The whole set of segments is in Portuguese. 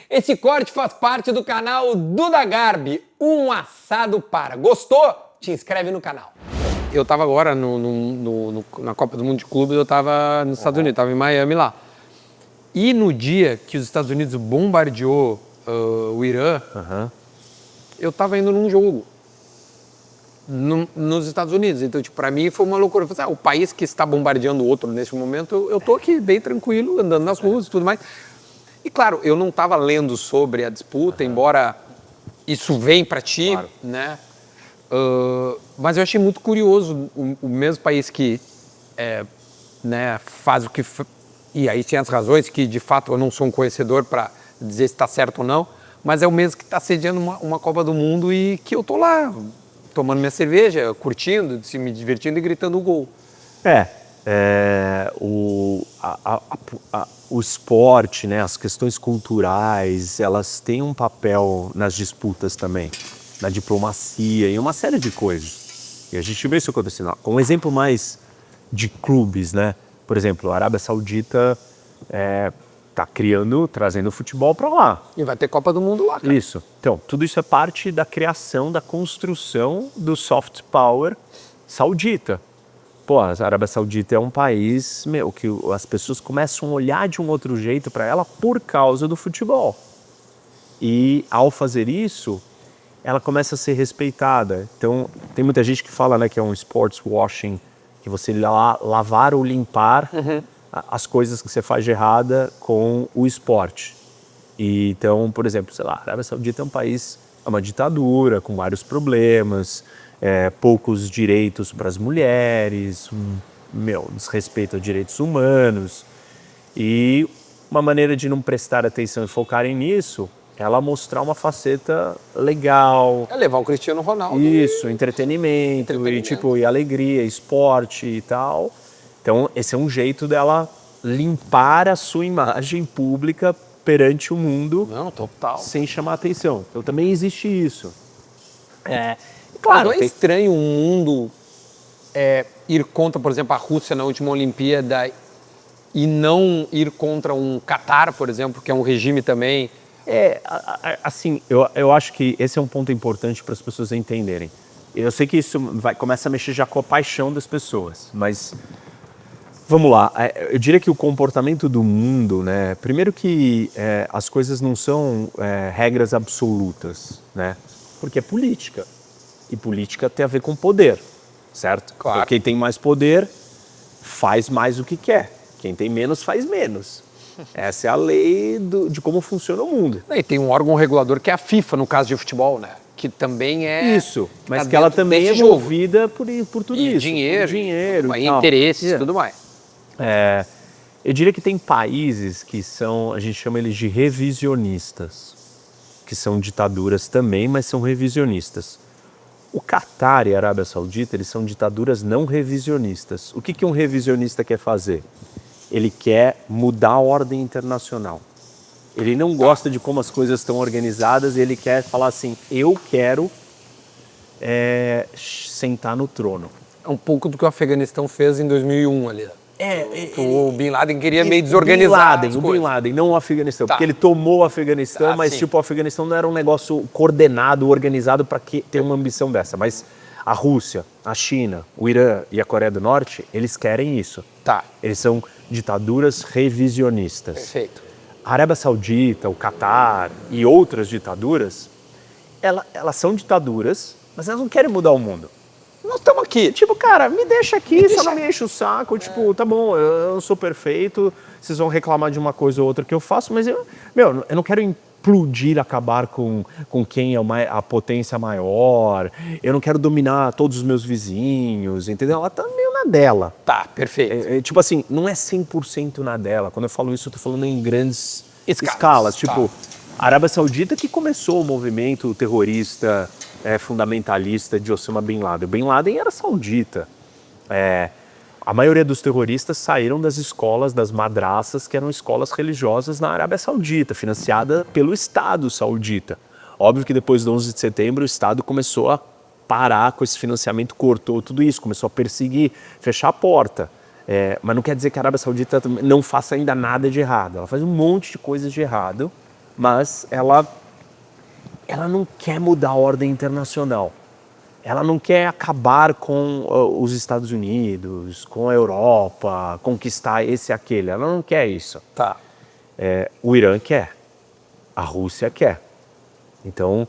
Esse corte faz parte do canal Duda Garbi, um assado para. Gostou? Te inscreve no canal. Eu tava agora na Copa do Mundo de Clubes, eu tava nos Estados Unidos, tava em Miami lá. E no dia que os Estados Unidos bombardeou o Irã, eu tava indo num jogo nos Estados Unidos. Então, tipo, pra mim foi uma loucura. Eu falei, o país que está bombardeando o outro nesse momento, eu tô aqui bem tranquilo, andando nas ruas e tudo mais. E claro, eu não estava lendo sobre a disputa, embora isso venha para ti, claro, né? Mas eu achei muito curioso o mesmo país que né, faz o que... E aí tem as razões que, de fato, eu não sou um conhecedor para dizer se está certo ou não, mas é o mesmo que está sediando uma Copa do Mundo e que eu tô lá, tomando minha cerveja, curtindo, me divertindo e gritando o gol. O esporte, né, as questões culturais, elas têm um papel nas disputas também, na diplomacia e uma série de coisas. E a gente vê isso acontecendo. Um exemplo mais de clubes, né? Por exemplo, a Arábia Saudita está trazendo o futebol para lá. E vai ter Copa do Mundo lá, cara. Isso. Então, tudo isso é parte da criação, da construção do soft power saudita. Pô, a Arábia Saudita é um país, que as pessoas começam a olhar de um outro jeito para ela por causa do futebol. E ao fazer isso, ela começa a ser respeitada. Então, tem muita gente que fala, né, que é um sports washing, que você lavar ou limpar as coisas que você faz de errada com o esporte. E, então, por exemplo, sei lá, a Arábia Saudita é um país, é uma ditadura com vários problemas, poucos direitos para as mulheres, desrespeito aos direitos humanos. E uma maneira de não prestar atenção e focarem nisso, ela mostrar uma faceta legal. É levar o Cristiano Ronaldo. Isso, entretenimento. E alegria, esporte e tal. Então, esse é um jeito dela limpar a sua imagem pública perante o mundo. Não, total. Sem chamar atenção. Então, também existe isso. Claro, é estranho um mundo ir contra, por exemplo, a Rússia na última Olimpíada e não ir contra um Catar, por exemplo, que é um regime também... Assim, eu acho que esse é um ponto importante para as pessoas entenderem. Eu sei que isso começa a mexer já com a paixão das pessoas, mas vamos lá. Eu diria que o comportamento do mundo, né? Primeiro que as coisas não são regras absolutas, né? Porque é política. E política tem a ver com poder, certo? Claro. Então, quem tem mais poder faz mais o que quer. Quem tem menos faz menos. Essa é a lei de como funciona o mundo. E tem um órgão regulador que é a FIFA, no caso de futebol, né? Que também é... Isso, mas que ela também é movida por tudo isso. Dinheiro e interesses e tudo mais. Eu diria que tem países que são, a gente chama eles de revisionistas, que são ditaduras também, mas são revisionistas. O Catar e a Arábia Saudita, eles são ditaduras não revisionistas. O que um revisionista quer fazer? Ele quer mudar a ordem internacional. Ele não gosta de como as coisas estão organizadas, ele quer falar assim, eu quero sentar no trono. É um pouco do que o Afeganistão fez em 2001 ali. O Bin Laden queria meio desorganizar o Bin Laden, não o Afeganistão. Tá. Porque ele tomou o Afeganistão, mas tipo, o Afeganistão não era um negócio coordenado, organizado para ter uma ambição dessa. Mas a Rússia, a China, o Irã e a Coreia do Norte, eles querem isso. Tá. Eles são ditaduras revisionistas. Perfeito. A Arábia Saudita, o Catar e outras ditaduras, elas são ditaduras, mas elas não querem mudar o mundo. Nós estamos aqui. Tipo, cara, me deixa aqui, só não me enche o saco. Tipo, tá bom, eu não sou perfeito, vocês vão reclamar de uma coisa ou outra que eu faço, mas eu não quero implodir, acabar com quem é a potência maior, eu não quero dominar todos os meus vizinhos, entendeu? Ela tá meio na dela. Tá, perfeito. Tipo assim, não é 100% na dela. Quando eu falo isso, eu tô falando em grandes escalas. Tipo, a Arábia Saudita que começou o movimento terrorista fundamentalista de Osama Bin Laden. O Bin Laden era saudita. A maioria dos terroristas saíram das escolas, das madraças, que eram escolas religiosas na Arábia Saudita, financiada pelo Estado saudita. Óbvio que depois do 11 de setembro o Estado começou a parar com esse financiamento, cortou tudo isso, começou a perseguir, fechar a porta. Mas não quer dizer que a Arábia Saudita não faça ainda nada de errado. Ela faz um monte de coisas de errado, mas ela não quer mudar a ordem internacional. Ela não quer acabar com os Estados Unidos, com a Europa, conquistar esse e aquele. Ela não quer isso. Tá. O Irã quer, a Rússia quer. Então,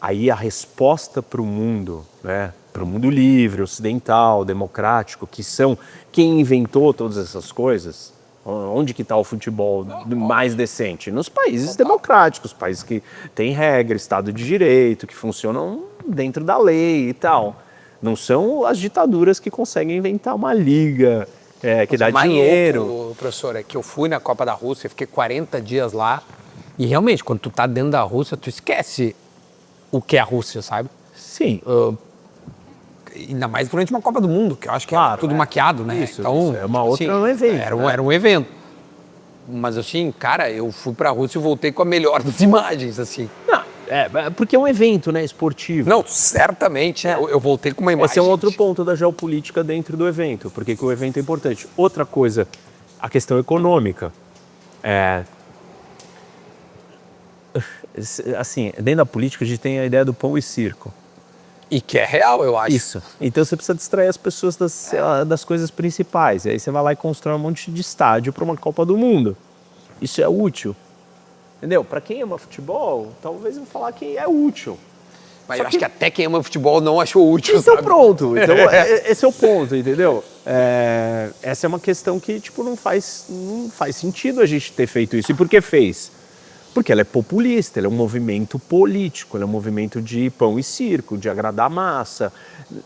aí a resposta para o mundo, né, para o mundo livre, ocidental, democrático, que são quem inventou todas essas coisas, onde que está o futebol mais decente? Nos países democráticos, países que têm regra, Estado de Direito, que funcionam dentro da lei e tal. Não são as ditaduras que conseguem inventar uma liga que dá dinheiro. Louco, professor, é que eu fui na Copa da Rússia, fiquei 40 dias lá, e realmente, quando tu tá dentro da Rússia, tu esquece o que é a Rússia, sabe? Sim. Ainda mais durante uma Copa do Mundo, que eu acho que Claro, é tudo maquiado, né? Isso, então, isso é uma outra, assim, um evento. Era um evento. Mas assim, cara, eu fui pra Rússia e voltei com a melhor das imagens, assim. Não, porque é um evento, né, esportivo. Não, certamente, eu voltei com uma imagem. Esse é um outro ponto da geopolítica dentro do evento, porque que o evento é importante. Outra coisa, a questão econômica. Assim, dentro da política a gente tem a ideia do pão e circo. E que é real, eu acho. Isso. Então você precisa distrair as pessoas das coisas principais. E aí você vai lá e constrói um monte de estádio para uma Copa do Mundo. Isso é útil. Entendeu? Para quem ama futebol, talvez eu vou falar que é útil. Mas eu acho que até quem ama futebol não achou útil, Então sabe? pronto. Então esse é o ponto, entendeu? Essa é uma questão que tipo, não faz sentido a gente ter feito isso. E por que fez? Porque ela é populista, ela é um movimento político, ela é um movimento de pão e circo, de agradar a massa,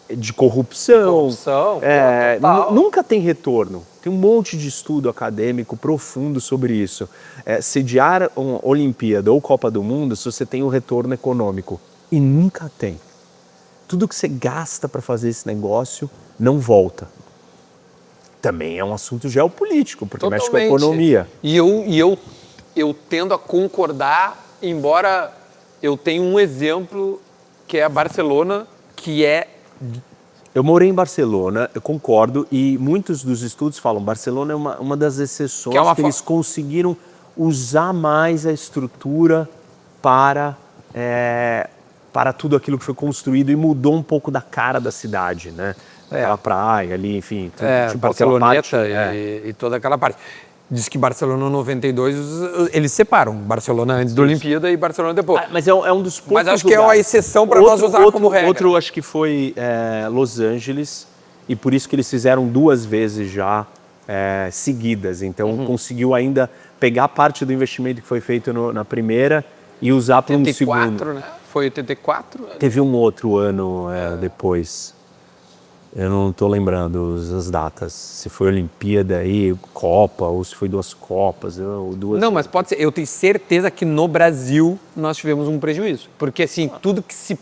de corrupção. Nunca tem retorno. Tem um monte de estudo acadêmico profundo sobre isso. Sediar uma Olimpíada ou Copa do Mundo se você tem um retorno econômico. E nunca tem. Tudo que você gasta para fazer esse negócio não volta. Também é um assunto geopolítico, porque mexe com a economia. E eu tendo a concordar, embora eu tenha um exemplo que é a Barcelona, que é... Eu morei em Barcelona, eu concordo, e muitos dos estudos falam que Barcelona é uma das exceções que eles conseguiram usar mais a estrutura para tudo aquilo que foi construído e mudou um pouco da cara da cidade, né? Aquela praia ali, enfim. Tipo Barceloneta e toda aquela parte. Diz que Barcelona 92, eles separam. Barcelona antes da Olimpíada e Barcelona depois. Mas é um dos poucos Mas acho que é uma exceção para nós usar como regra. Outro acho que foi Los Angeles, e por isso que eles fizeram 2 vezes já seguidas. Então conseguiu ainda pegar parte do investimento que foi feito na primeira e usar para um segundo. Né? Foi 84? Teve um outro ano depois. Eu não estou lembrando as datas. Se foi Olimpíada aí, Copa, ou se foi 2 Copas. Não, mas pode ser. Eu tenho certeza que no Brasil nós tivemos um prejuízo. Porque assim, tudo que se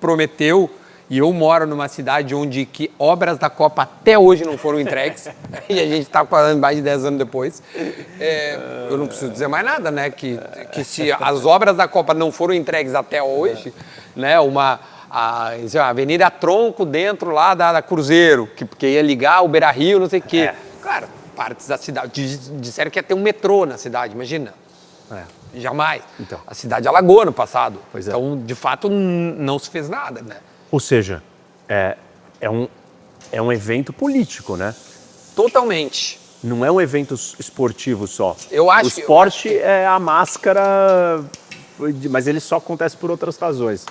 prometeu, e eu moro numa cidade onde que obras da Copa até hoje não foram entregues, e a gente está falando mais de 10 anos depois. Eu não preciso dizer mais nada, né? Que se as obras da Copa não foram entregues até hoje, né? A Avenida Tronco dentro lá da Cruzeiro, porque ia ligar o Beira-Rio, não sei o quê. Claro, partes da cidade. Disseram que ia ter um metrô na cidade, imagina. Jamais. Então. A cidade alagou no passado. Pois é. Então, de fato, não se fez nada, né? Ou seja, é um evento político, né? Totalmente. Não é um evento esportivo só. Eu acho o esporte é a máscara, mas ele só acontece por outras razões.